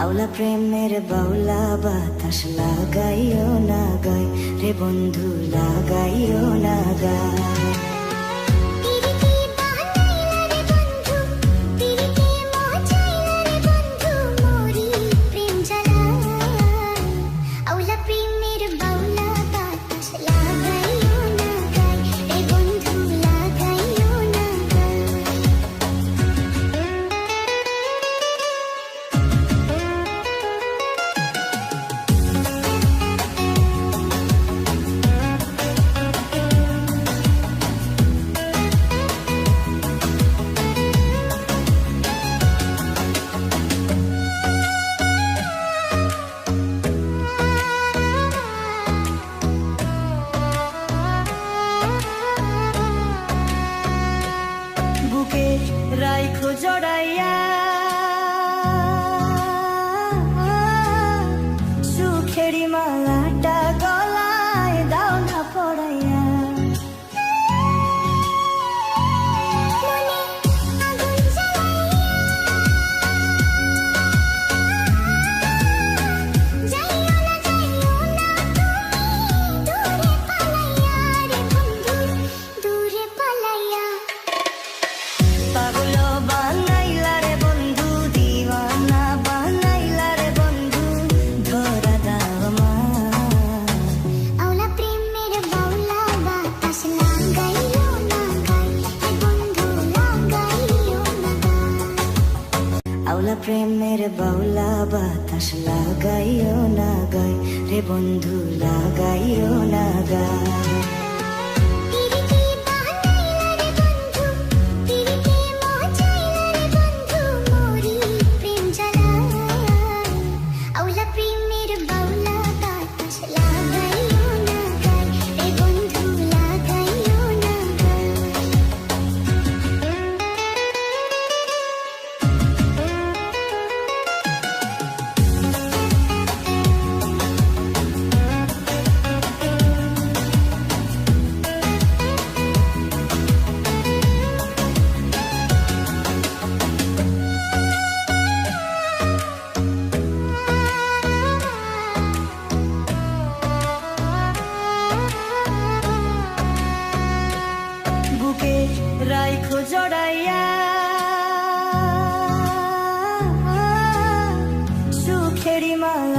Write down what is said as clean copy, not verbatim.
আওলা প্রেমের বাউলা বাতাস লাগাইও না গায় রে বন্ধু, লাগাইও না গায়। রাইখো জড়াইয়া সুখেরি মালাটা গলায় দাও না পড়াইয়া। আওলা প্রেমের বাউলা বাতাস লাগাইও না গায় রে বন্ধু, লাগাইও না গায়। রাইখো জড়াইয়া সুখেরি মালা